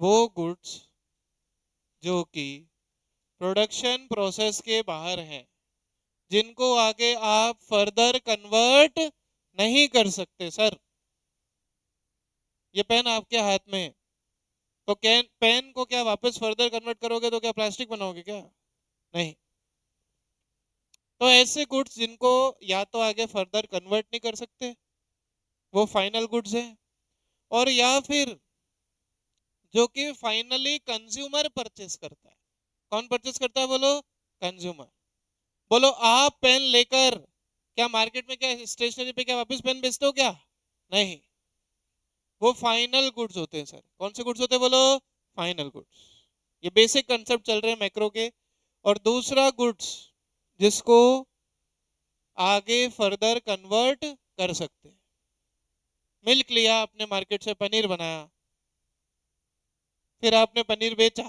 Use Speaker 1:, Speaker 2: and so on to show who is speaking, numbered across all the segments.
Speaker 1: वो गुड्स जो कि प्रोडक्शन प्रोसेस के बाहर हैं, जिनको आगे आप फर्दर कन्वर्ट नहीं कर सकते। सर ये पेन आपके हाथ में है, तो पेन को क्या वापस फर्दर कन्वर्ट करोगे तो क्या प्लास्टिक बनाओगे क्या? नहीं। तो ऐसे गुड्स जिनको या तो आगे फर्दर कन्वर्ट नहीं कर सकते, वो फाइनल गुड्स है। और या फिर जो कि फाइनली कंज्यूमर परचेस करता है। कौन परचेस करता है बोलो? कंज्यूमर। बोलो आप पेन लेकर क्या मार्केट में, क्या स्टेशनरी पे क्या वापस पेन बेचते हो क्या? नहीं। वो फाइनल गुड्स होते हैं। सर कौन से गुड्स होते हैं बोलो? Final goods. ये बेसिक कंसेप्ट चल रहे हैं मैक्रो के। और दूसरा गुड्स जिसको आगे फर्दर कन्वर्ट कर सकते हैं। मिल्क लिया आपने मार्केट से, पनीर बनाया, फिर आपने पनीर बेचा।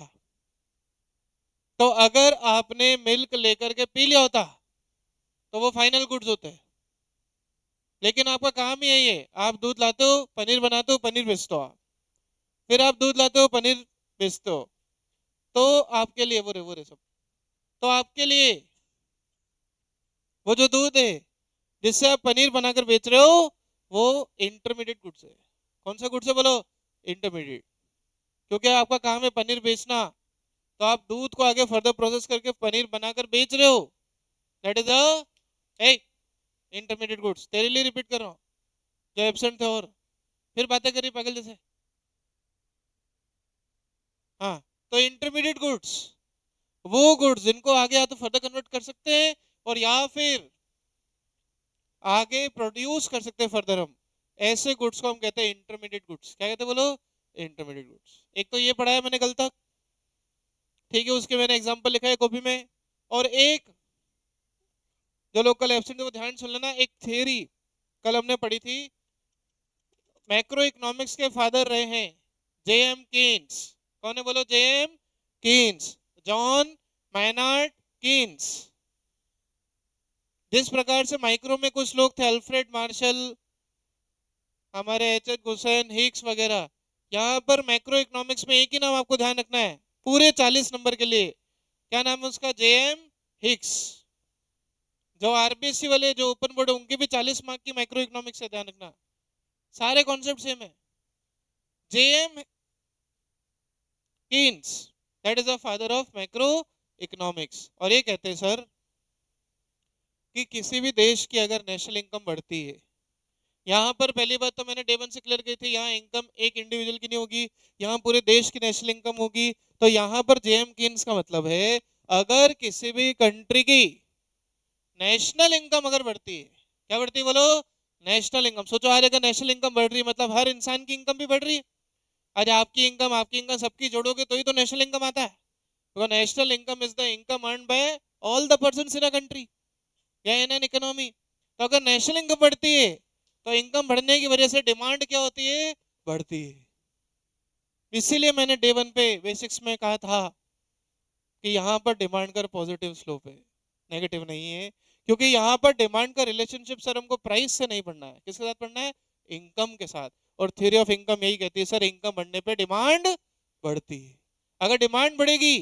Speaker 1: तो अगर आपने मिल्क लेकर के पी लिया होता तो वो फाइनल गुड्स होते हैं। लेकिन आपका काम ही यही है, आप दूध लाते हो, पनीर बनाते हो, पनीर बेचते हो आप, फिर आप दूध लाते हो, पनीर बेचते हो। तो आपके लिए वो रे सब, तो आपके लिए वो जो दूध है जिससे आप पनीर बनाकर बेच रहे हो, वो इंटरमीडिएट गुड्स है। कौन सा गुड्स है बोलो? इंटरमीडिएट। क्योंकि आपका काम है पनीर बेचना, तो आप दूध को आगे फर्दर प्रोसेस करके पनीर बनाकर बेच रहे हो। That is a intermediate goods. तेरे लिए रिपीट कर रहा हूँ जो एब्सेंट थे, और फिर बातें करी पागल जैसे। हाँ। तो इंटरमीडिएट गुड्स वो गुड्स जिनको आगे या तो फर्दर कन्वर्ट कर सकते हैं, और या फिर आगे प्रोड्यूस कर सकते हैं फर्दर हम। ऐसे गुड्स को हम कहते हैं इंटरमीडिएट गुड्स। क्या कहते हैं बोलो? Intermediate goods. एक तो ये पढ़ा है मैंने कल तक, ठीक है, उसके मैंने एग्जांपल लिखा है कॉपी में। और एक जो लोकल एब्सेंट है वो ध्यान सुन लेना, एक थियरी कल हमने पढ़ी थी। मैक्रो इकोनॉमिक्स के फादर रहे हैं जेएम कीन्स। कौन है बोलो? JM Keynes, John Maynard Keynes. जिस प्रकार से माइक्रो में कुछ लोग थे, अल्फ्रेड मार्शल, हमारे एच एच हुसैन, हिक्स वगैरह, यहाँ पर मैक्रो इकोनॉमिक्स में एक ही नाम आपको ध्यान रखना है पूरे 40 नंबर के लिए। क्या नाम है उसका? JM Hicks. जो आरबीएससी वाले जो ओपन बोर्ड है उनके भी 40 मार्क की माइक्रो इकोनॉमिक्स है, ध्यान रखना। सारे कॉन्सेप्ट सेम है। JM Keynes, that is the father of macro economics. और ये कहते हैं सर कि किसी भी देश की अगर नेशनल इनकम बढ़ती है, यहाँ पर पहली बात तो मैंने डे वन से क्लियर की थी, यहाँ इनकम एक इंडिविजुअल की नहीं होगी, यहाँ पूरे देश की नेशनल इनकम होगी। तो यहाँ पर जेएम कीन्स का मतलब है, अगर किसी भी कंट्री की नेशनल इनकम अगर बढ़ती है, क्या बढ़ती है बोलो? National income. सोचो आज अगर नेशनल इनकम बढ़ रही है, मतलब हर इंसान की इनकम भी बढ़ रही है। आज आपकी इनकम सबकी जोड़ोगे तो ही तो नेशनल इनकम आता है। तो national income is the income earn by all the person in a country या इन एन इकोनॉमी। तो अगर नेशनल इनकम बढ़ती है, तो इनकम बढ़ने की वजह से डिमांड क्या होती है? बढ़ती है। इसीलिए मैंने डे वन पे बेसिक्स में कहा था कि यहाँ पर डिमांड का पॉजिटिव स्लोप है, नेगेटिव नहीं है। क्योंकि यहाँ पर डिमांड का रिलेशनशिप सर हमको प्राइस से नहीं पढ़ना है, किसके साथ पढ़ना है? इनकम के साथ। और थ्योरी ऑफ इनकम यही कहती है सर, इनकम बढ़ने पे डिमांड बढ़ती है। अगर डिमांड बढ़ेगी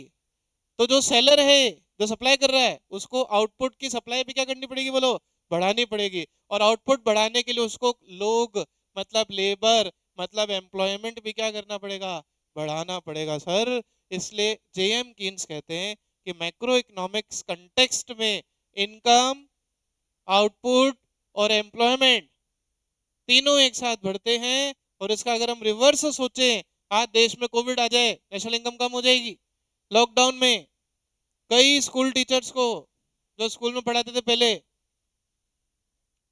Speaker 1: तो जो सेलर है, जो सप्लाई कर रहा है, उसको आउटपुट की सप्लाई भी क्या करनी पड़ेगी बोलो? बढ़ानी पड़ेगी। और आउटपुट बढ़ाने के लिए उसको लोग, मतलब लेबर, मतलब एम्प्लॉयमेंट भी क्या करना पड़ेगा? बढ़ाना पड़ेगा सर। इसलिए जेएम कीन्स कहते हैं कि मैक्रो इकोनॉमिक्स कंटेक्स्ट में इनकम, आउटपुट और एम्प्लॉयमेंट तीनों एक साथ बढ़ते हैं। और इसका अगर हम रिवर्स सोचें, आज देश में कोविड आ जाए, नेशनल इनकम कम हो जाएगी। लॉकडाउन में कई स्कूल टीचर्स को, जो स्कूल में पढ़ाते थे पहले,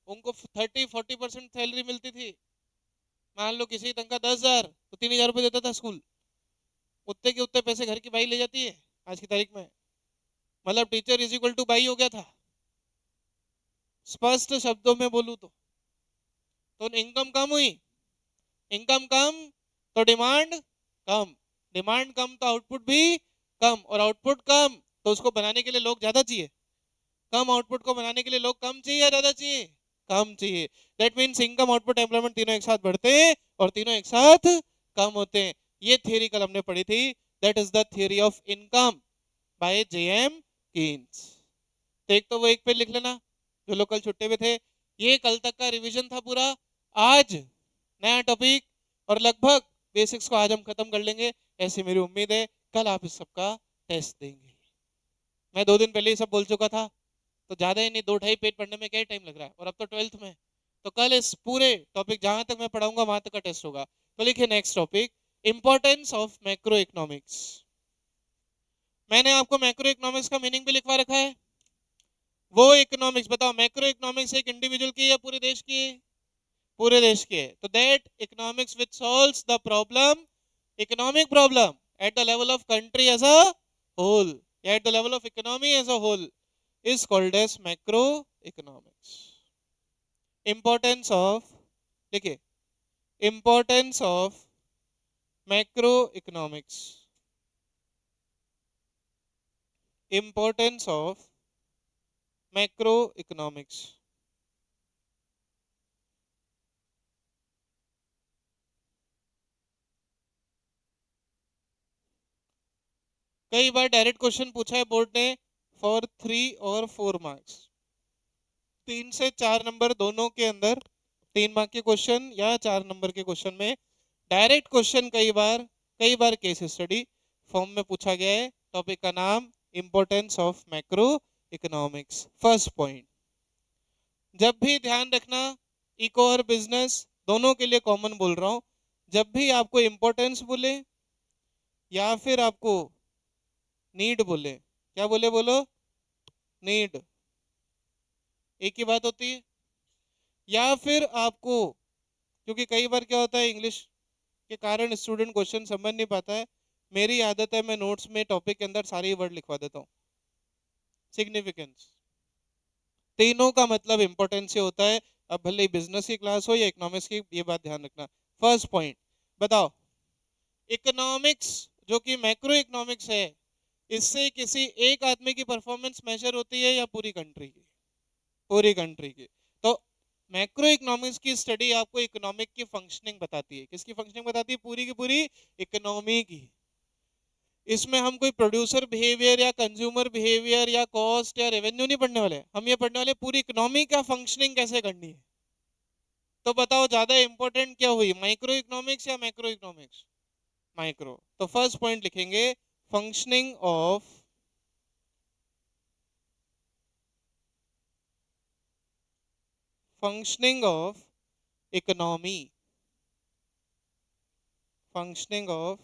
Speaker 1: उनको 30-40% सैलरी मिलती थी। मान लो किसी की तनख्वाह 10,000 तो 3,000 रुपये देता था स्कूल। उतने के उतने पैसे घर की बाई ले जाती है आज की तारीख में। मतलब teacher is equal two by हो गया था, स्पष्ट शब्दों में बोलूं तो इनकम कम हुई, इनकम कम तो डिमांड कम, डिमांड कम तो आउटपुट भी कम, और आउटपुट कम तो उसको बनाने के लिए लोग ज्यादा चाहिए। कम आउटपुट को बनाने के लिए लोग कम चाहिए या ज्यादा चाहिए? कम चाहिए। That means income, output, employment तीनों एक साथ बढ़ते हैं और तीनों एक साथ कम होते हैं। ये थियरी कल हमने पढ़ी थी, that is the theory of income by JM Keynes. तो एक तो वो एक पे लिख लेना जो लोग कल छुट्टे पे थे। ये कल तक का रिवीजन था पूरा। आज नया टॉपिक और लगभग बेसिक्स को आज हम खत्म कर लेंगे, ऐसी मेरी उम्मीद है। कल आप इस सबका टेस्ट देंगे। मैं 2 दिन पहले ही सब बोल चुका था, तो ज्यादा ही नहीं, 2 ढाई पेज पढ़ने में क्या टाइम लग रहा है, और अब तो 12th में। तो कल इस पूरे टॉपिक जहां तक मैं पढ़ाऊंगा वहां तक का टेस्ट होगा। तो लिखिए next topic, importance of macro economics. मैंने आपको मैक्रो इकोनॉमिक्स का मीनिंग भी लिखवा रखा है। वो इकोनॉमिक्स बताओ, मैक्रो इकोनॉमिक्स एक इंडिविजुअल की है या पूरे देश की है? पूरे देश की है। तो that economics which solves the problem, economic problem at the level of country as a whole, at the level of economy as a whole, is called as macroeconomics. Importance of, देखिए, importance of macroeconomics, importance of macroeconomics। कई बार direct question पूछा है board ने for 3 और 4 marks, 3 से 4 number दोनों के अंदर, 3 मार्क के क्वेश्चन या 4 नंबर के क्वेश्चन में डायरेक्ट क्वेश्चन, कई बार केस स्टडी फॉर्म में पूछा गया है। टॉपिक का नाम importance of macro economics. First point, जब भी ध्यान रखना, इको और बिजनेस दोनों के लिए कॉमन बोल रहा हूं, जब भी आपको इंपॉर्टेंस बोले या फिर आपको नीड बोले, क्या बोले बोलो, नीड, एक ही बात होती है। या फिर आपको, क्योंकि कई बार क्या होता है इंग्लिश के कारण स्टूडेंट क्वेश्चन समझ नहीं पाता है, मेरी आदत है मैं नोट्स में टॉपिक के अंदर सारे वर्ड लिखवा देता हूँ। सिग्निफिकेंस, तीनों का मतलब इंपॉर्टेंस से होता है। अब भले ही बिजनेस की क्लास हो या इकोनॉमिक्स की, ये बात ध्यान रखना। फर्स्ट पॉइंट बताओ, इकोनॉमिक्स जो कि मैक्रो इकोनॉमिक्स है, इससे किसी एक आदमी की परफॉर्मेंस मेजर होती है या पूरी कंट्री की? पूरी कंट्री की। तो मैक्रो इकोनॉमिक्स की स्टडी आपको इकोनॉमिक की फंक्शनिंग बताती है। किसकी फंक्शनिंग बताती है? पूरी की पूरी इकोनॉमी की। इसमें हम कोई प्रोड्यूसर बिहेवियर या कंज्यूमर बिहेवियर या कॉस्ट या रेवेन्यू नहीं पढ़ने वाले, हम ये पढ़ने वाले पूरी इकोनॉमी का फंक्शनिंग कैसे करनी है। तो बताओ ज्यादा इंपॉर्टेंट क्या हुई, माइक्रो इकोनॉमिक्स या मैक्रो इकोनॉमिक्स? माइक्रो। तो फर्स्ट पॉइंट लिखेंगे, functioning of, functioning of economy, functioning of,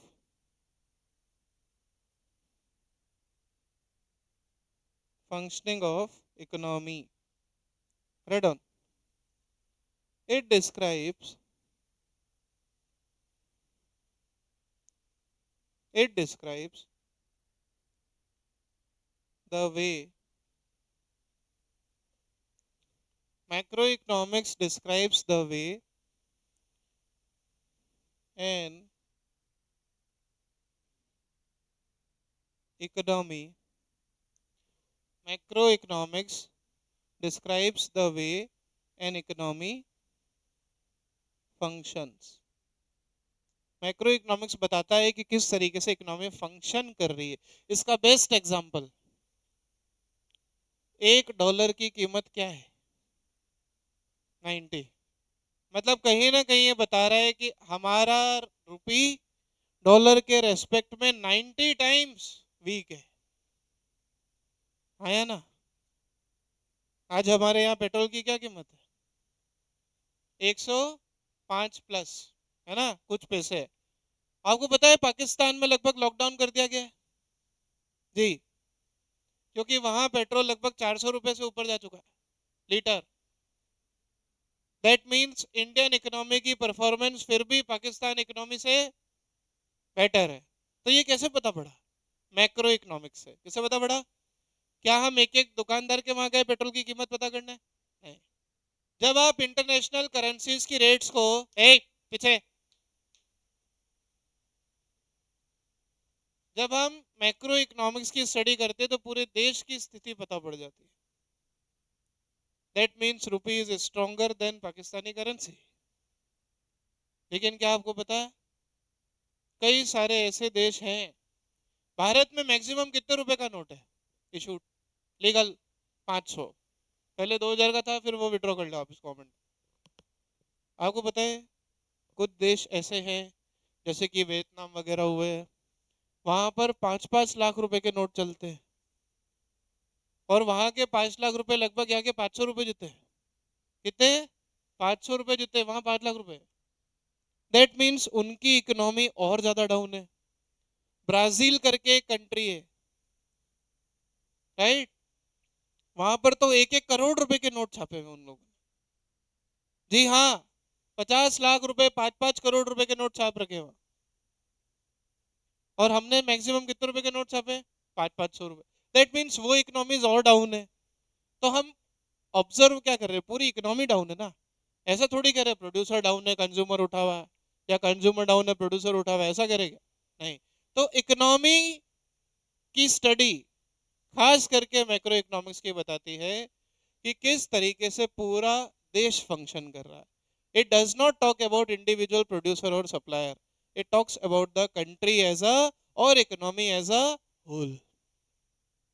Speaker 1: functioning of economy. Red on, it describes, it describes the way, macroeconomics describes the way an economy, macroeconomics describes the way an economy functions। Macro economics बताता है कि किस तरीके से economy function कर रही है। इसका बेस्ट एग्जांपल, $1 की कीमत क्या है? 90। मतलब कहीं ना कहीं ये बता रहा है कि हमारा रुपी डॉलर के रेस्पेक्ट में 90 टाइम्स वीक है। आया ना? आज हमारे यहाँ पेट्रोल की क्या कीमत है? 105 प्लस, है ना, कुछ पैसे है। आपको पता है पाकिस्तान में लगभग लॉकडाउन कर दिया गया है जी, क्योंकि वहां पेट्रोल लगभग 400 रुपए से ऊपर जा चुका है litre. That means Indian economy की परफॉर्मेंस फिर भी पाकिस्तान इकोनॉमी से बेटर है। तो ये कैसे पता पड़ा? मैक्रो इकोनॉमिक्स से। कैसे पता पड़ा? क्या हम एक एक दुकानदार के वहां गए पेट्रोल की कीमत पता करने? नहीं। जब आप इंटरनेशनल करेंसीज की रेट्स को, पीछे, जब हम मैक्रो इकोनॉमिक्स की स्टडी करते हैं तो पूरे देश की स्थिति पता पड़ जाती है। That means rupee is stronger than Pakistani currency. लेकिन क्या आपको पता है कई सारे ऐसे देश हैं। भारत में मैक्सिमम कितने रुपए का नोट है इशूड लीगल? 500। पहले 2000 का था, फिर वो विड्रॉ कर लिया वापस गवर्नमेंट। आपको पता है कुछ देश ऐसे हैं जैसे कि वियतनाम वगैरह हुए, वहां पर 5-5 लाख रुपए के नोट चलते हैं, और वहां के 5 लाख रुपए लगभग यहाँ के 500 रुपए जितने हैं। कितने? 500 रुपए जितने, वहां 5 लाख रुपए। दैट मीन्स उनकी इकोनॉमी और ज्यादा डाउन है। ब्राजील करके एक कंट्री है, राइट? वहां पर तो 1-1 करोड़ रुपए के नोट छापे हुए उन लोगों ने। जी हाँ, 50 लाख रुपए, 5-5 करोड़ रुपए के नोट छाप रखे हुए। और हमने मैक्सिमम कितने रुपए के नोट छापे? 500-500 रुपए। दैट मीन्स वो इकोनॉमीज और डाउन है। तो हम ऑब्जर्व क्या कर रहे हैं? पूरी इकोनॉमी डाउन है ना। ऐसा थोड़ी कह रहे प्रोड्यूसर डाउन है कंज्यूमर उठा हुआ है, या कंज्यूमर डाउन है प्रोड्यूसर उठा हुआ है, ऐसा करेगा? नहीं। तो इकोनॉमी की स्टडी खास करके मैक्रो इकोनॉमिक्स की बताती है कि किस तरीके से पूरा देश फंक्शन कर रहा है। It does not talk about individual producer और supplier, it talks about the country as a, और economy as a whole.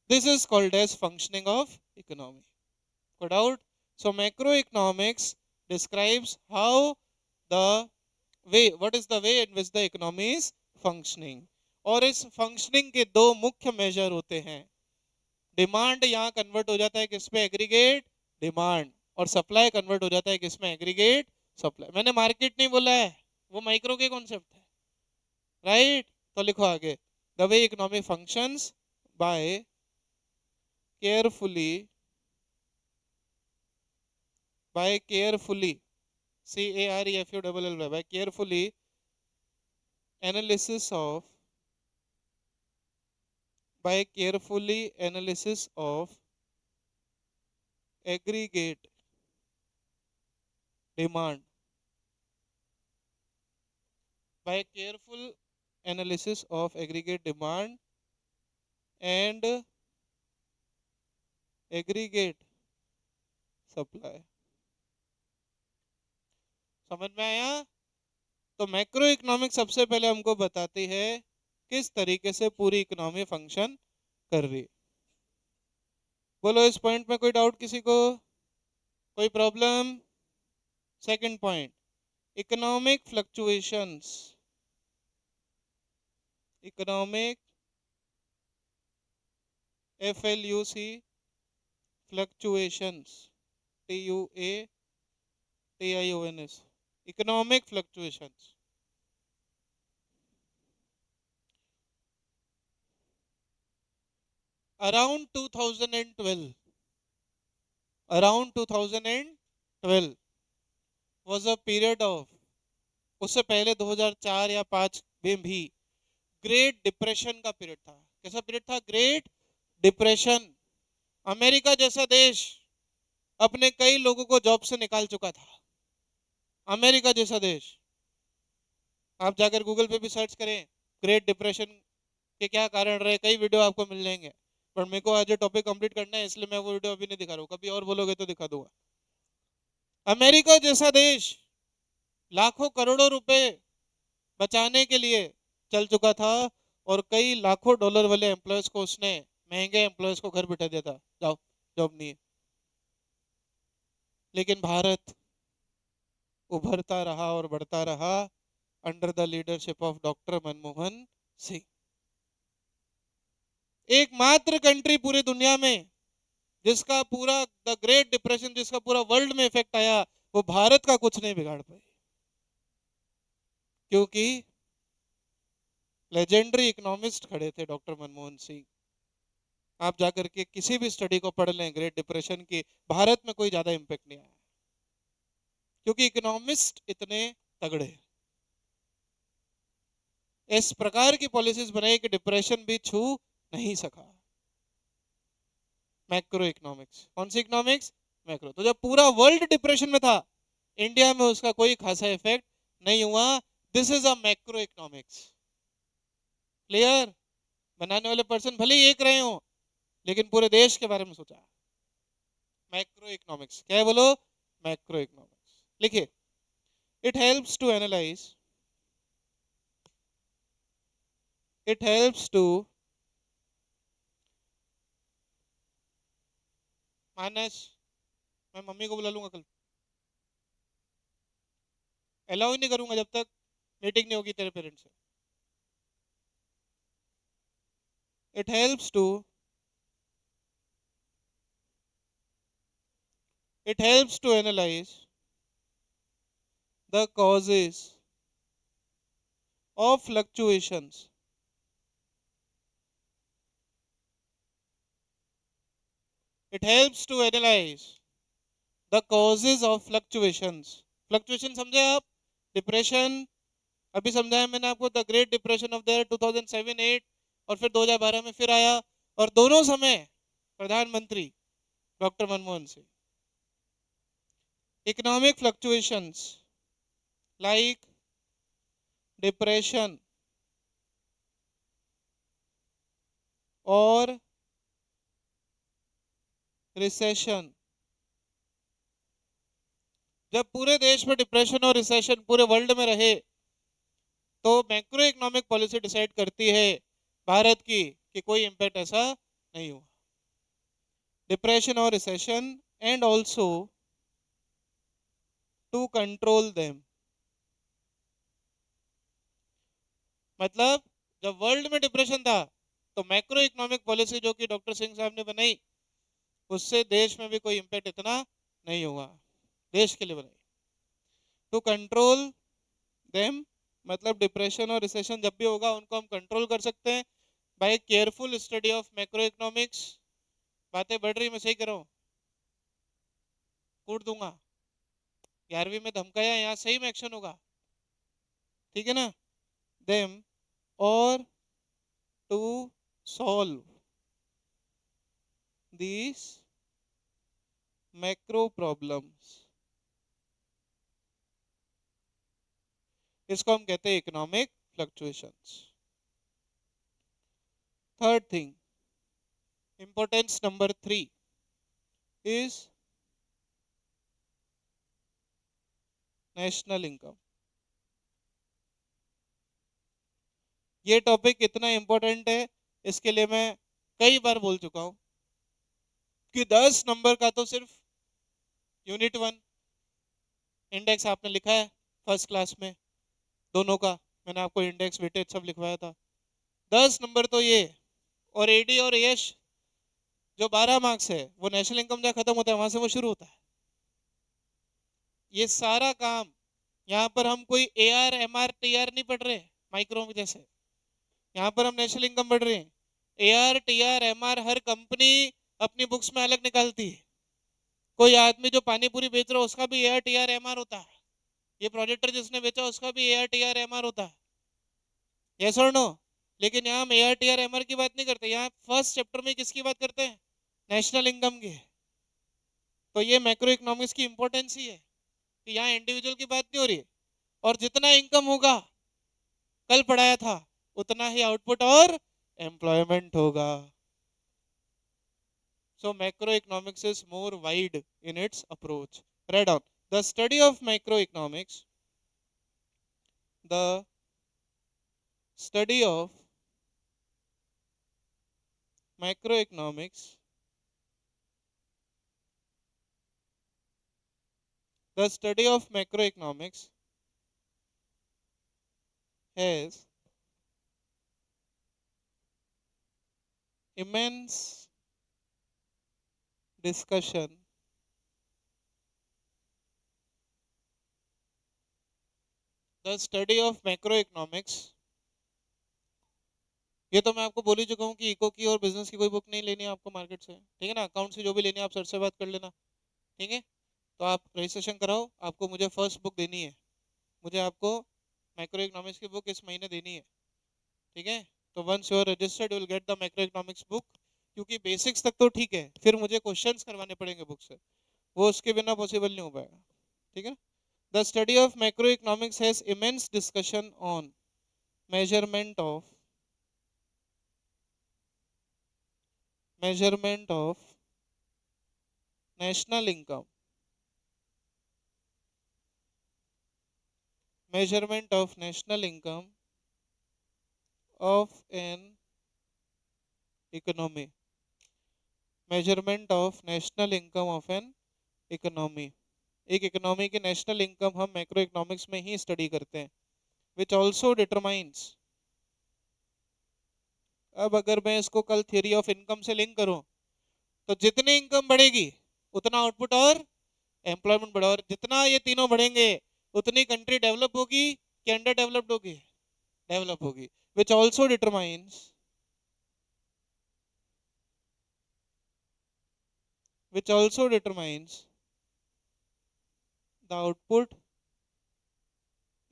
Speaker 1: This is called as functioning of economy. No doubt. So macroeconomics describes how the what is the way in which the economy is functioning. और इस functioning के दो मुख्य major होते हैं। Demand यहाँ convert हो जाता है किसमें? Aggregate demand. और सप्लाई कन्वर्ट हो जाता है किसमें? Aggregate supply. मैंने मार्केट नहीं बोला है, वो माइक्रो के कॉन्सेप्ट है, राइट? तो लिखो आगे, the way economy functions by carefully CAREFULLY by carefully analysis of aggregate demand, by careful analysis of aggregate demand and aggregate supply। समझ में आया? तो मैक्रो इकोनॉमिक्स सबसे पहले हमको बताती है किस तरीके से पूरी इकोनॉमी फंक्शन कर रही है। बोलो इस पॉइंट में कोई डाउट किसी को? कोई problem? Second point, economic fluctuations. Economic FLUC fluctuations, TUATIONS, economic fluctuations. Around 2012 was a period of, उससे पहले 2004 या 5 में भी ग्रेट डिप्रेशन का पीरियड था। कैसा पीरियड था? Great depression. अमेरिका जैसा देश अपने कई लोगों को जॉब से निकाल चुका था। अमेरिका जैसा देश, आप जाकर गूगल पे भी सर्च करें ग्रेट डिप्रेशन के क्या कारण रहे, कई वीडियो आपको मिल जाएंगे। पर मेरे को आज ये टॉपिक कंप्लीट करना है, इसलिए मैं वो वीडियो अभी नहीं दिखा रहा हूँ, कभी और बोलोगे तो दिखा दूंगा। अमेरिका जैसा देश लाखों करोड़ों रुपए बचाने के लिए चल चुका था, और कई लाखों डॉलर वाले एम्प्लॉयज को उसने, महंगे एम्प्लॉयज को घर बिठा दिया था, जाओ जॉब नहीं है। लेकिन भारत उभरता रहा और बढ़ता रहा under the leadership of doctor Manmohan Singh. एकमात्र कंट्री पूरी दुनिया में जिसका पूरा, द ग्रेट डिप्रेशन जिसका पूरा वर्ल्ड में इफेक्ट आया, वो भारत का कुछ नहीं बिगाड़ पाई, क्योंकि लेजेंडरी इकोनॉमिस्ट खड़े थे डॉक्टर मनमोहन सिंह। आप जाकर के किसी भी स्टडी को पढ़ लें ग्रेट डिप्रेशन की, भारत में कोई ज्यादा इंपैक्ट नहीं आया, क्योंकि इकोनॉमिस्ट इतने तगड़े हैं। इस प्रकार की पॉलिसीज बनाई कि डिप्रेशन भी छू नहीं सका। Macro economics. कौन सी इकोनॉमिक्स? मैक्रो। तो जब पूरा वर्ल्ड डिप्रेशन में था, इंडिया में उसका कोई खासा इफेक्ट नहीं हुआ। This is a macro economics. Clear? बनाने वाले पर्सन भले ही एक रहे हो, लेकिन पूरे देश के बारे में सोचा। मैक्रो इकोनॉमिक्स क्या है बोलो? Macroeconomics. लिखिए, it helps to analyse It helps to Manas, mummy मम्मी को बुला लूंगा कल, अलाउ ही नहीं करूंगा जब तक मीटिंग नहीं होगी तेरे पेरेंट्स से. It helps to analyze the causes of fluctuations. It helps to analyze the causes of fluctuations. Fluctuation समझे आप? डिप्रेशन, अभी समझाया मैंने आपको, the great depression of the 2007-8, और फिर 2012 में फिर आया, और दोनों समय प्रधानमंत्री doctor Manmohan Singh. Economic fluctuations like depression और रिसेशन. जब पूरे देश में डिप्रेशन और रिसेशन पूरे वर्ल्ड में रहे, तो मैक्रो इकोनॉमिक पॉलिसी डिसाइड करती है भारत की कि कोई इंपैक्ट ऐसा नहीं हुआ. डिप्रेशन और recession, and also to control them. मतलब जब वर्ल्ड में डिप्रेशन था, तो मैक्रो इकोनॉमिक पॉलिसी जो कि डॉक्टर सिंह साहब ने बनाई, उससे देश में भी कोई इंपैक्ट इतना नहीं हुआ. देश के लिए बनाई. टू कंट्रोल देम मतलब डिप्रेशन और रिसेशन जब भी होगा उनको हम कंट्रोल कर सकते हैं by careful study of macro economics. बातें बढ़ रही, मैं सही कर रहा हूँ? कूट दूंगा. 11वीं में धमकाया, यहाँ सही में एक्शन होगा. ठीक है ना? देम और to solve these macro problems. इसको हम कहते हैं economic fluctuations. Third thing, importance number 3 is national income. ये टॉपिक इतना इंपॉर्टेंट है, इसके लिए मैं कई बार बोल चुका हूं कि 10 नंबर का तो सिर्फ यूनिट 1 इंडेक्स आपने लिखा है फर्स्ट क्लास में, दोनों का मैंने आपको इंडेक्स वेटेज सब लिखवाया था. 10 नंबर तो ये, और एडी और यश जो 12 मार्क्स है, वो नेशनल इनकम जहाँ खत्म होता है वहां से वो शुरू होता है. ये सारा काम, यहाँ पर हम कोई A R M R T R नहीं पढ़ रहे माइक्रो में जैसे, यहाँ पर हम नेशनल इनकम पढ़ रहे हैं. A R T R M R हर कंपनी अपनी बुक्स में अलग निकालती है. कोई आदमी जो पानी पूरी बेच रहा है उसका भी A R T R M R होता है. ये प्रोजेक्टर जिसने बेचा उसका भी A R T R M R होता है. यस और नो? लेकिन यहाँ हम A R T R M R की बात नहीं करते, यहाँ फर्स्ट चैप्टर में किसकी बात करते हैं? नेशनल इनकम की. तो ये मैक्रो इकोनॉमिक्स की इंपॉर्टेंस ही है कि यहाँ इंडिविजुअल की बात नहीं हो रही, और जितना इनकम होगा, कल पढ़ाया था, उतना ही आउटपुट और एम्प्लॉयमेंट होगा. So macroeconomics is more wide in its approach. Write down. The study of macroeconomics, the study of macroeconomics, the study of macroeconomics has immense discussion the study of macroeconomics. ये तो मैं आपको बोल ही चुका हूँ कि इको की और बिजनेस की कोई बुक नहीं लेनी है आपको मार्केट से. ठीक है ना? अकाउंट से जो भी लेनी है आप सर से बात कर लेना. ठीक है? तो आप रजिस्ट्रेशन कराओ, आपको मुझे फर्स्ट बुक देनी है, मुझे आपको मैक्रो इकोनॉमिक्स की बुक इस महीने देनी है. ठीक है? तो once you are registered you will get the macro economics book. क्योंकि बेसिक्स तक तो ठीक है, फिर मुझे क्वेश्चंस करवाने पड़ेंगे बुक से, वो उसके बिना पॉसिबल नहीं हो पाएगा. ठीक है? The study of macro economics has immense discussion on measurement of national income, measurement of national income of an economy, measurement of national income of an economy. एक इकोनॉमी की नेशनल इनकम हम macro economics में ही study करते हैं, which also determines. अब अगर मैं इसको कल थ्योरी ऑफ इनकम से लिंक करूं, तो जितनी इनकम बढ़ेगी उतना आउटपुट और एम्प्लॉयमेंट बढ़ा, और जितना ये तीनों बढ़ेंगे उतनी कंट्री डेवलप होगी कि अंडर डेवलप्ड होगी, डेवलप होगी, which also determines, which also determines the output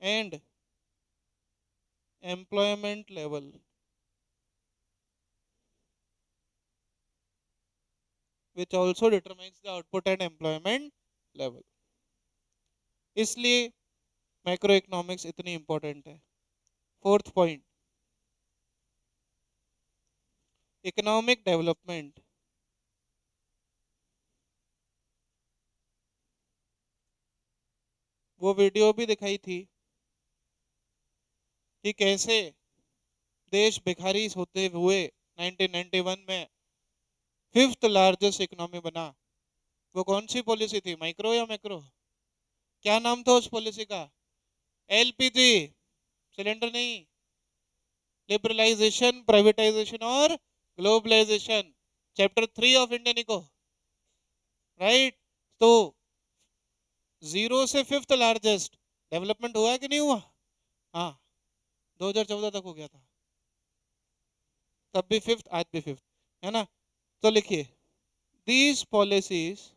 Speaker 1: and employment level, which also determines the output and employment level। इसलिए मैक्रो इकोनॉमिक्स इतनी इंपॉर्टेंट है। Fourth point, economic development. वो video भी दिखाई थी कि कैसे देश भिखारी होते हुए 1991 में फिफ्थ लार्जेस्ट इकोनॉमी बना। वो कौन सी पॉलिसी थी, माइक्रो या मैक्रो? क्या नाम था उस पॉलिसी का? एलपीजी सिलेंडर नहीं, लिबरलाइजेशन, प्राइवेटाइजेशन और globalisation, chapter 3 of Indian eco, right. तो जीरो से फिफ्थ लार्जेस्ट डेवलपमेंट हुआ कि नहीं हुआ? हाँ, 2014 तक हो गया था, तब भी फिफ्थ, आज भी फिफ्थ, है ना। तो लिखिए, these policies,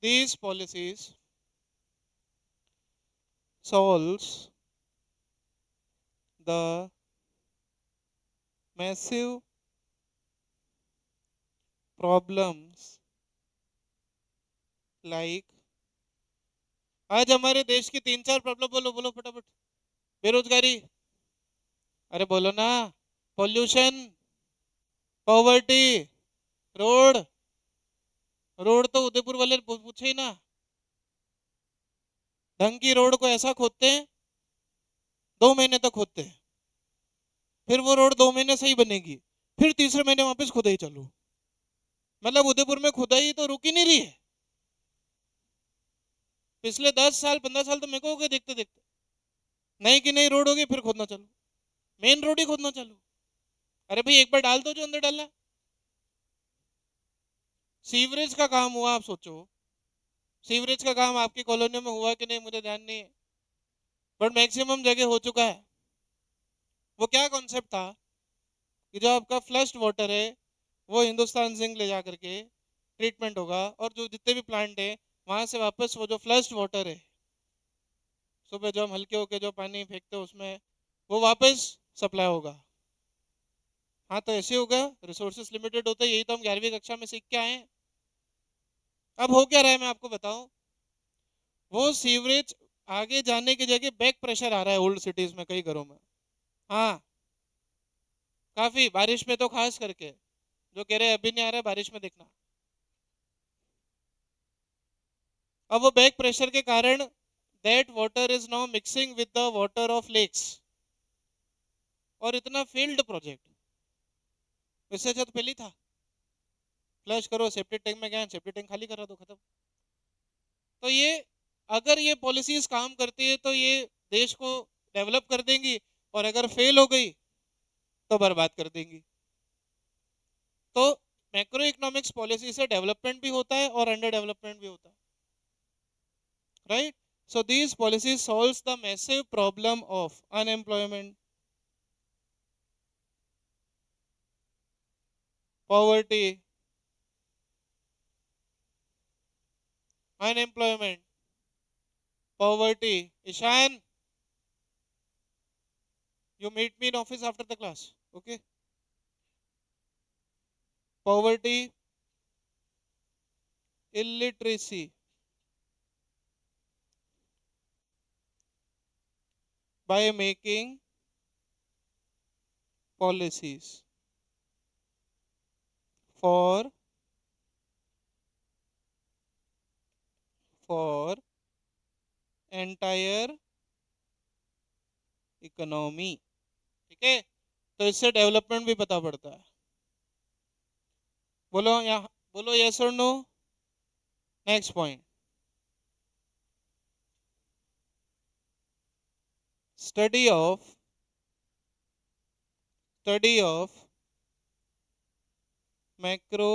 Speaker 1: these policies solves the massive problems like, आज हमारे देश की तीन चार प्रॉब्लम बोलो, बोलो फटाफट। बेरोजगारी, अरे बोलो ना, पॉल्यूशन, पॉवर्टी, रोड, रोड तो उदयपुर वाले पूछे ही ना, ढंग की रोड को ऐसा खोदते हैं, 2 महीने तक खोदते हैं, फिर वो रोड 2 महीने सही बनेगी, फिर तीसरे महीने वापस खुदाई चालू। मतलब उदयपुर में खुदाई तो रुक ही नहीं रही है। पिछले 10 साल 15 साल तो मेरे को हो गए देखते देखते, नई की नई रोड होगी फिर खोदना चालू, मेन रोड ही खोदना चालू। अरे भाई एक बार डाल दो जो अंदर डालना। सीवरेज का काम हुआ, आप सोचो, सीवरेज का काम आपकी कॉलोनियों में हुआ कि नहीं मुझे ध्यान नहीं है, बट मैक्सिमम जगह हो चुका है। वो क्या कॉन्सेप्ट था कि जो आपका फ्लश्ड वाटर है वो हिंदुस्तान जिंक ले जा करके ट्रीटमेंट होगा, और जो जितने भी प्लांट है वहां से वापस वो जो फ्लश्ड वाटर है, सुबह जो हम हल्के होके जो पानी फेंकते हैं उसमें, वो वापस सप्लाई होगा। हाँ, तो ऐसे होगा, रिसोर्सेज लिमिटेड होता है, यही तो हम 11वीं कक्षा में सीख के आए हैं। अब हो क्या रहा है मैं आपको बताऊं, वो सीवरेज आगे जाने की जगह बैक प्रेशर आ रहा है ओल्ड सिटीज में, कई घरों में। हाँ, काफी, बारिश में तो खास करके, जो कह रहे हैं अभी नहीं आ रहा है बारिश में देखना। अब वो बैक प्रेशर के कारण that water is now mixing with the water of lakes, और इतना फील्ड प्रोजेक्ट, इससे अच्छा तो पहले ही था, फ्लश करो सेप्टिक टैंक में गया, सेप्टिक टैंक खाली करा दो, खत्म। तो ये, अगर ये पॉलिसीज काम करती है तो ये देश को डेवलप कर देंगी, और अगर फेल हो गई तो बर्बाद कर देंगी। तो मैक्रो इकोनॉमिक्स पॉलिसी से डेवलपमेंट भी होता है और अंडर डेवलपमेंट भी होता है, right. So these policies solves the massive problem of unemployment, poverty, unemployment, poverty. Ishaan, you meet me in office after the class, okay? Poverty, illiteracy, by making policies for entire economy. ठीक है, तो इससे development भी पता पड़ता है। बोलो यहाँ, बोलो यस और no. Next point, study of macro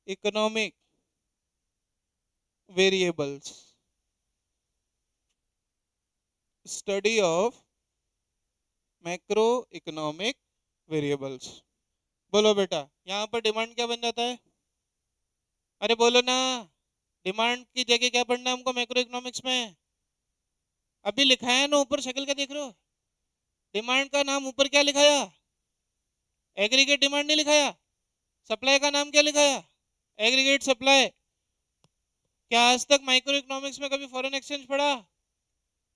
Speaker 1: economic variables. Study of macro economic variables. बोलो बेटा, यहाँ पर डिमांड क्या बन जाता है? अरे बोलो ना, डिमांड की जगह क्या पढ़ना है हमको मैक्रो इकोनॉमिक्स में? अभी लिखा है ना ऊपर, शक्ल क्या देख रहे हो? डिमांड का नाम ऊपर क्या लिखाया? एग्रीगेट डिमांड नहीं लिखाया? सप्लाई का नाम क्या लिखाया? Aggregate supply. क्या आज तक माइक्रो इकोनॉमिक्स में कभी फॉरेन एक्सचेंज पढ़ा?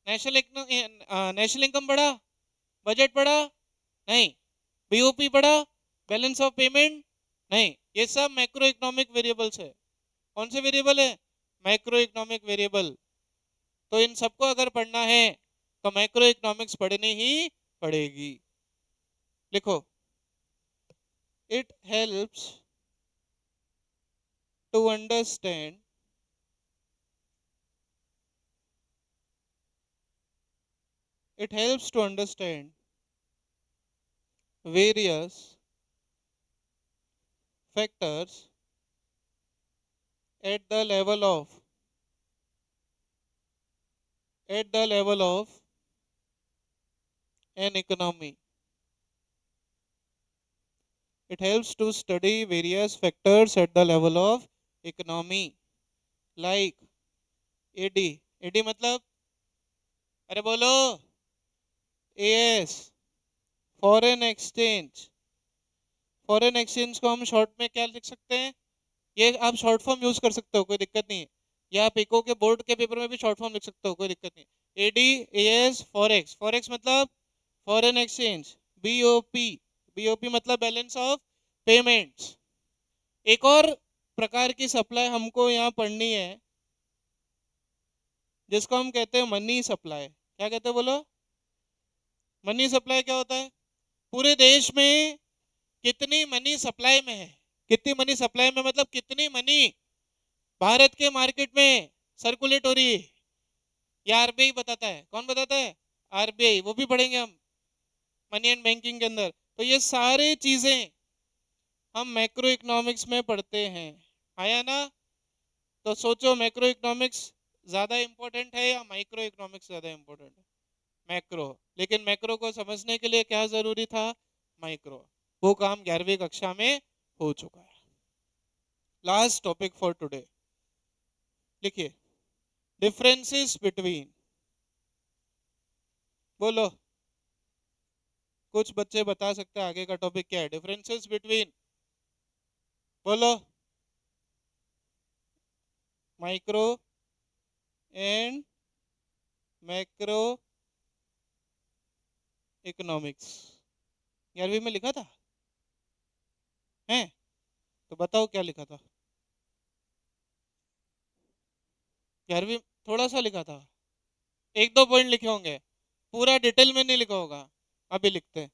Speaker 1: नेशनल इनकम पढ़ा? बजट पढ़ा? नहीं। बीओपी पढ़ा? Balance of payment? नहीं। ये सब मैक्रो इकोनॉमिक वेरिएबल्स है। कौन से वेरिएबल है? Macro economic variable. तो इन सबको अगर पढ़ना है तो मैक्रो इकोनॉमिक्स पढ़नी ही पड़ेगी। लिखो, it helps to understand it helps to understand various factors at the level of an economy. It helps to study various factors at the level of economy like AD। AD मतलब, अरे बोलो, AS, foreign exchange. Foreign exchange को हम short में क्या लिख सकते हैं? ये आप शॉर्ट फॉर्म यूज कर सकते हो, कोई दिक्कत नहीं है। या आप इको के बोर्ड के पेपर में भी शॉर्ट फॉर्म लिख सकते हो, कोई दिक्कत नहीं। AD, AS, forex. फॉरेक्स मतलब फॉरेन एक्सचेंज। बीओपी, बीओपी मतलब बैलेंस ऑफ पेमेंट्स। एक और प्रकार की सप्लाई हमको यहाँ पढ़नी है जिसको हम कहते हैं मनी सप्लाई। क्या कहते हैं बोलो? मनी सप्लाई क्या होता है? पूरे देश में कितनी मनी सप्लाई में है? कितनी मनी सप्लाई में मतलब कितनी मनी भारत के मार्केट में सर्कुलेट हो रही है? ये आरबीआई बताता है। कौन बताता है? आरबीआई। वो भी पढ़ेंगे हम मनी एंड बैंकिंग के अंदर। तो ये सारी चीजें हम मैक्रो इकोनॉमिक्स में पढ़ते हैं। आया ना? तो सोचो, मैक्रो इकोनॉमिक्स ज्यादा इंपॉर्टेंट है या माइक्रो इकोनॉमिक्स ज्यादा इंपॉर्टेंट है? मैक्रो। लेकिन मैक्रो को समझने के लिए क्या जरूरी था? माइक्रो। वो काम 11वीं कक्षा में हो चुका है। लास्ट टॉपिक फॉर टुडे, लिखिए, डिफरेंसेस बिटवीन। बोलो, कुछ बच्चे बता सकते हैं आगे का टॉपिक क्या है? डिफरेंसेस बिटवीन, बोलो, माइक्रो एंड मैक्रो इकोनॉमिक्स। 11वीं में लिखा था है? तो बताओ क्या लिखा था? 11वीं थोड़ा सा लिखा था, एक दो पॉइंट लिखे होंगे, पूरा डिटेल में नहीं लिखा होगा। अभी लिखते हैं।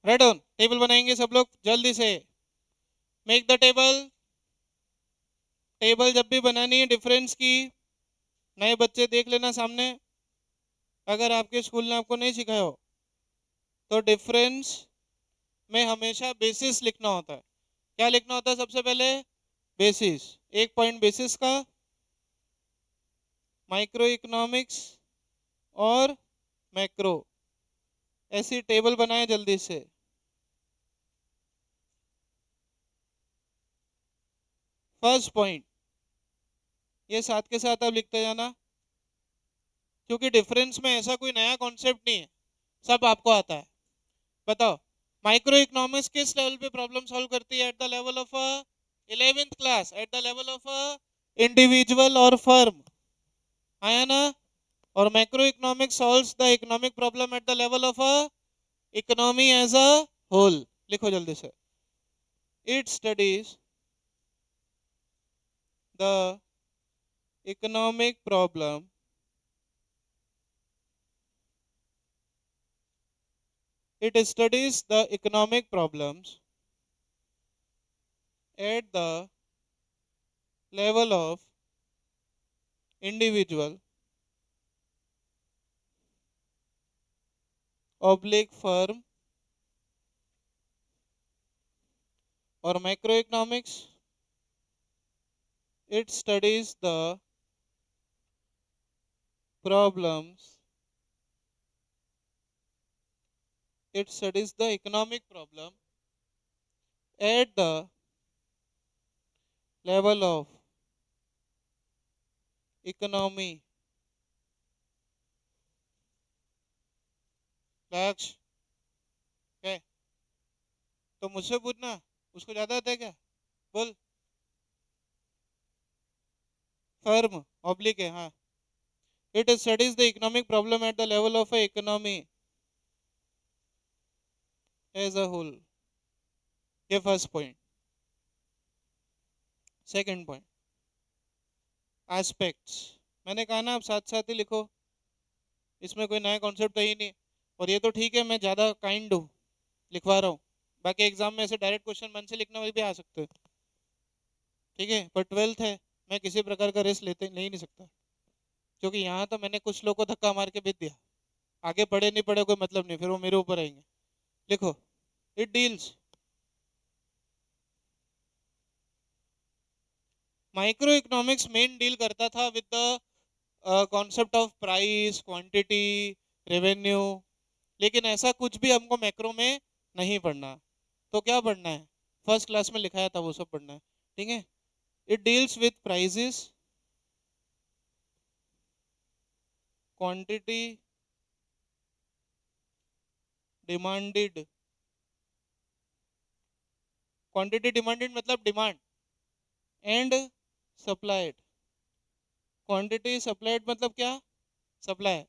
Speaker 1: राइट ऑन, टेबल बनाएंगे सब लोग जल्दी से। Make the table. टेबल जब भी बनानी है डिफरेंस की, नए बच्चे देख लेना सामने, अगर आपके स्कूल ने आपको नहीं सिखाया हो तो डिफरेंस में हमेशा बेसिस लिखना होता है। क्या लिखना होता है सबसे पहले? बेसिस। एक पॉइंट बेसिस का, माइक्रो इकोनॉमिक्स और मैक्रो। ऐसी टेबल बनाए जल्दी से। फर्स्ट पॉइंट, ये साथ के साथ आप लिखते जाना, क्योंकि डिफरेंस में ऐसा कोई नया कॉन्सेप्ट नहीं है, सब आपको आता है। बताओ, माइक्रो इकोनॉमिक्स किस लेवल पे प्रॉब्लम सॉल्व करती है? At the level of 11th class, at the level of individual और फर्म। आया ना? और macro economics solves the economic problem at the level of economy as a whole. लिखो जल्दी से, it studies the economic problem It studies the economic problems at the level of individual oblique firm or macroeconomics. It studies the problems. It studies the economic problem at the level of economy. लक्ष्य क्या है? तो मुझसे पूछना, उसको ज्यादा आता है क्या? बोल। फर्म ऑब्लिक है, हाँ। It studies the economic problem at the level of a economy as a whole. ये first point. Second point, aspects. मैंने कहा ना, आप साथ साथ ही लिखो, इसमें कोई नया कॉन्सेप्ट है ही नहीं। और ये तो ठीक है, मैं ज्यादा काइंड हूँ, लिखवा रहा हूँ। बाकी एग्जाम में ऐसे डायरेक्ट क्वेश्चन मन से लिखने वाले भी आ सकते हैं, ठीक है। पर 12th है, मैं किसी प्रकार का रिस्क ले ही नहीं सकता, क्योंकि यहाँ तो मैंने कुछ लोगों को धक्का मार के भेज दिया। आगे पढ़े नहीं पढ़े कोई मतलब नहीं, फिर वो मेरे ऊपर आएंगे। लिखो, it deals micro economics main deal करता था with the concept of price, quantity, revenue. लेकिन ऐसा कुछ भी हमको मैक्रो में नहीं पढ़ना। तो क्या पढ़ना है? फर्स्ट क्लास में लिखाया था वो सब पढ़ना है, ठीक है। It deals with prices, quantity, demanded. Quantity demanded मतलब demand, and supplied. Quantity supplied मतलब क्या? सप्लाई।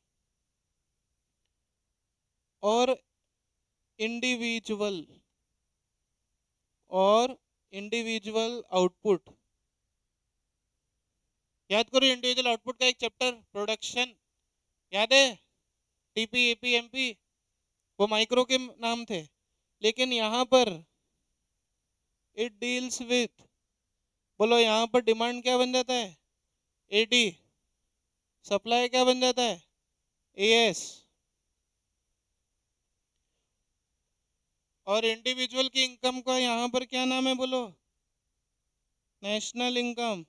Speaker 1: और इंडिविजुअल, और इंडिविजुअल आउटपुट। याद करो, इंडिविजुअल आउटपुट का एक चैप्टर प्रोडक्शन, याद है? टीपी, एपी, एमपी, वो माइक्रो के नाम थे। लेकिन यहाँ पर इट डील्स विथ, बोलो यहाँ पर डिमांड क्या बन जाता है? एडी। सप्लाई क्या बन जाता है? एएस। और इंडिविजुअल की इनकम का यहाँ पर क्या नाम है? बोलो, नेशनल इनकम।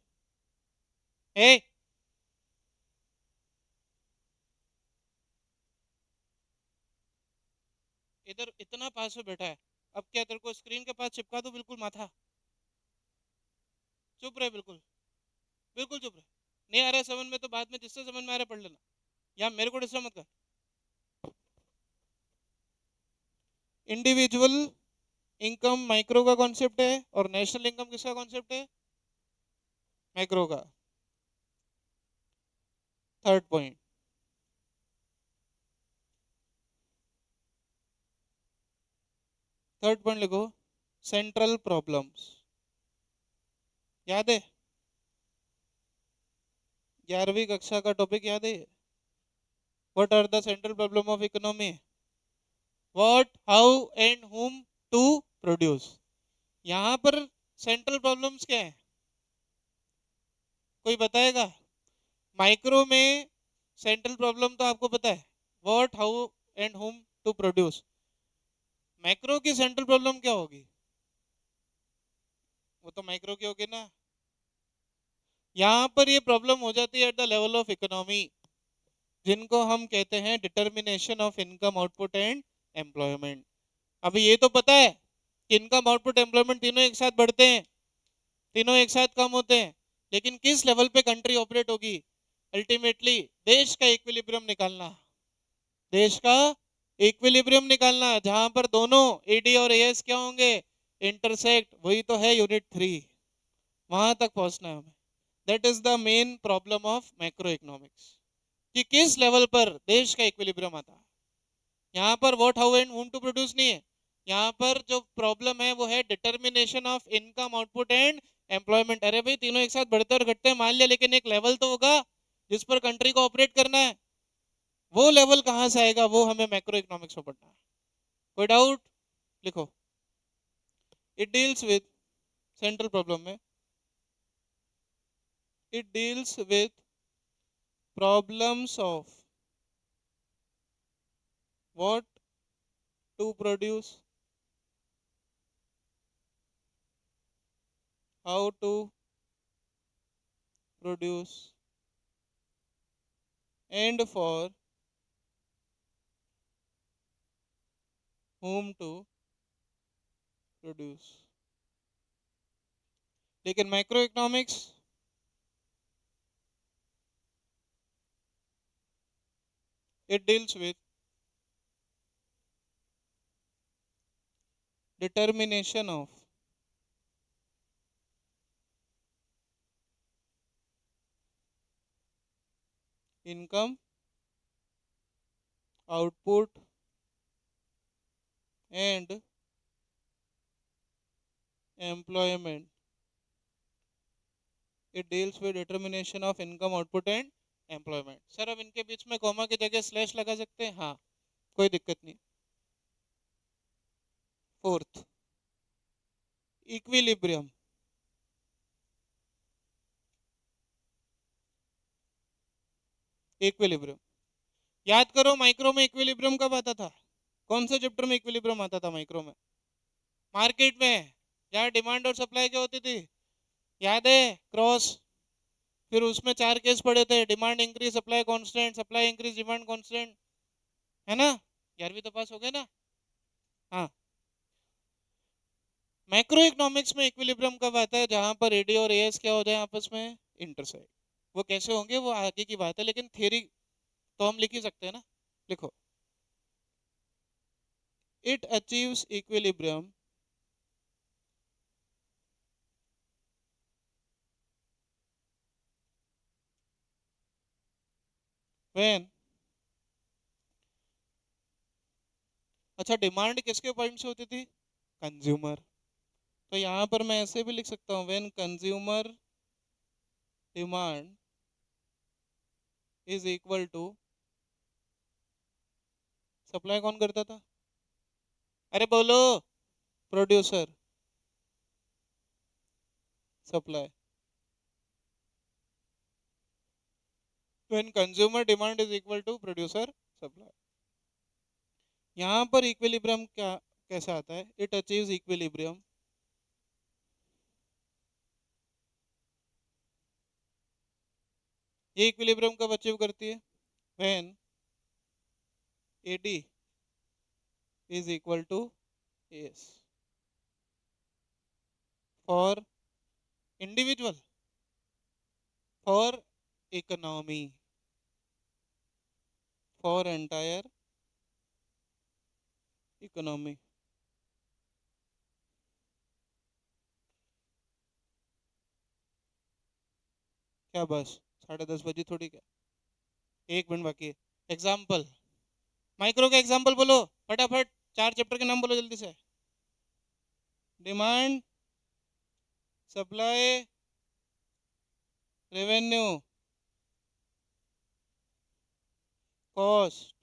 Speaker 1: ए, इधर इतना पास में बैठा है, अब क्या तेरे को स्क्रीन के पास चिपका दो बिल्कुल माथा? चुप रहे, बिल्कुल बिल्कुल चुप रहे। नहीं आ रहा है समझ में तो बाद में जिससे समझ में आ रहा है पढ़ लेना, या मेरे को डिस्टर्ब मत कर। इंडिविजुअल इनकम माइक्रो का कॉन्सेप्ट है, और नेशनल इनकम किसका कॉन्सेप्ट है? माइक्रो का। थर्ड पॉइंट, थर्ड पॉइंट लिखो, सेंट्रल प्रॉब्लम्स। याद है? 11वीं कक्षा का टॉपिक याद है? What are the central problem of economy? What, how and whom to produce. यहाँ पर सेंट्रल प्रॉब्लम्स क्या है? कोई बताएगा? माइक्रो में सेंट्रल प्रॉब्लम तो आपको पता है, what, how and whom to produce. Macro की सेंट्रल प्रॉब्लम क्या होगी? वो तो माइक्रो की होगी ना। यहाँ पर ये प्रॉब्लम हो जाती है at the level of economy, जिनको हम कहते हैं determination of income, output and employment. अभी ये तो पता है कि इनकम, आउटपुट, एम्प्लॉयमेंट तीनों एक साथ बढ़ते हैं, तीनों एक साथ कम होते हैं। लेकिन किस लेवल पे कंट्री ऑपरेट होगी? अल्टीमेटली देश का इक्विलिब्रियम निकालना, देश का इक्विलिब्रियम निकालना, जहां पर दोनों एडी और एएस क्या होंगे? इंटरसेक्ट। वही तो है यूनिट 3, वहां तक पहुंचना है हमें। That is the main problem of macro economics, कि किस लेवल पर देश का इक्विलिब्रियम आता है। यहाँ पर what, how and whom to produce नहीं है। यहाँ पर जो प्रॉब्लम है वो है determination of income, output and employment. अरे भाई तीनों एक साथ बढ़ते और घटते हैं मान लिया, लेकिन एक लेवल तो होगा जिस पर कंट्री को ऑपरेट करना है। वो लेवल कहाँ से आएगा? वो हमें मैक्रो इकोनॉमिक्स में पढ़ना है। कोई डाउट? लिखो। It deals with central problem में, it deals with problems of what to produce, how to produce, and for whom to produce. लेकिन micro economics it deals with determination of income, output and employment. It deals with determination of income, output and employment. Sir अब इनके बीच में comma की जगह slash लगा सकते हैं? हाँ, कोई दिक्कत नहीं। Fourth, equilibrium. इक्विलिब्रियम याद करो, माइक्रो में इक्विलिब्रियम कब आता था? कौन से चैप्टर में इक्विलिब्रियम आता था माइक्रो में? मार्केट में, जहाँ डिमांड और सप्लाई क्या होती थी, याद है? क्रॉस। फिर उसमें चार केस पड़े थे, demand increase, supply constant, supply increase, demand constant, है ना? 11वीं तो पास हो गए ना? हाँ। मैक्रो इकोनॉमिक्स में इक्विलिब्रियम कब आता है? जहां पर एडी और एएस क्या हो जाए आपस में, इंटरसेक्ट। वो कैसे होंगे वो आगे की बात है, लेकिन थ्योरी तो हम लिख ही सकते हैं ना। लिखो। इट अचीव्स इक्विलिब्रियम व्हेन, अच्छा डिमांड किसके पॉइंट से होती थी? कंज्यूमर। तो यहां पर मैं ऐसे भी लिख सकता हूं, when consumer demand is equal to supply कौन करता था? अरे बोलो। Producer. Supply. When consumer demand is equal to producer supply. यहाँ पर इक्विलिब्रियम क्या कैसा आता है? इट अचीव्स इक्विलिब्रियम ये इक्विलिब्रियम कब अचीव करती है? When AD is equal to S for individual, for economy, for entire economy. क्या बस 10:30 बजी थोड़ी? क्या 1 मिनट बाकी है? एग्जाम्पल, माइक्रो का एग्जाम्पल बोलो फटाफट। 4 चैप्टर के नाम बोलो जल्दी से। Demand, supply, revenue, cost,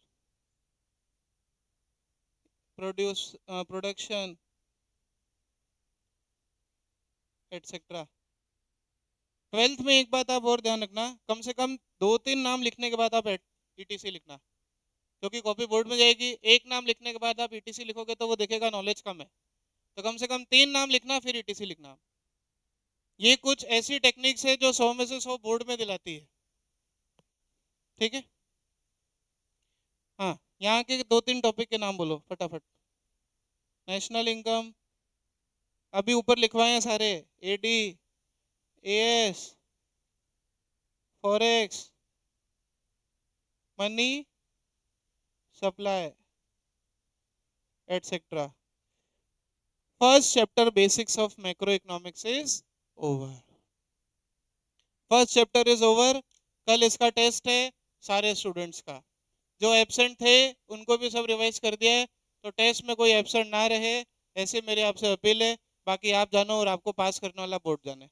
Speaker 1: production etcetera. 12th में एक बात आप और ध्यान रखना, कम से कम 2-3 नाम लिखने के बाद आप ईटीसी लिखना, क्योंकि कॉपी बोर्ड में जाएगी। एक नाम लिखने के बाद आप ईटीसी लिखोगे तो वो देखेगा नॉलेज कम है। तो कम से कम 3 नाम लिखना, फिर ईटीसी लिखना। ये कुछ ऐसी टेक्निक्स है जो 100 में से 100 बोर्ड में दिलाती है। ठीक है? हाँ, यहाँ के 2-3 टॉपिक के नाम बोलो फटाफट। नेशनल इनकम, अभी ऊपर लिखवाए हैं सारे। AD, AS, forex, money supply etcetera. First chapter basics of macro economics is over. First chapter is over. कल इसका टेस्ट है सारे स्टूडेंट्स का। जो एब्सेंट थे उनको भी सब रिवाइज कर दिया है, तो टेस्ट में कोई एब्सेंट ना रहे, ऐसे मेरी आपसे अपील है। बाकी आप जानो और आपको पास करने वाला बोर्ड जाने।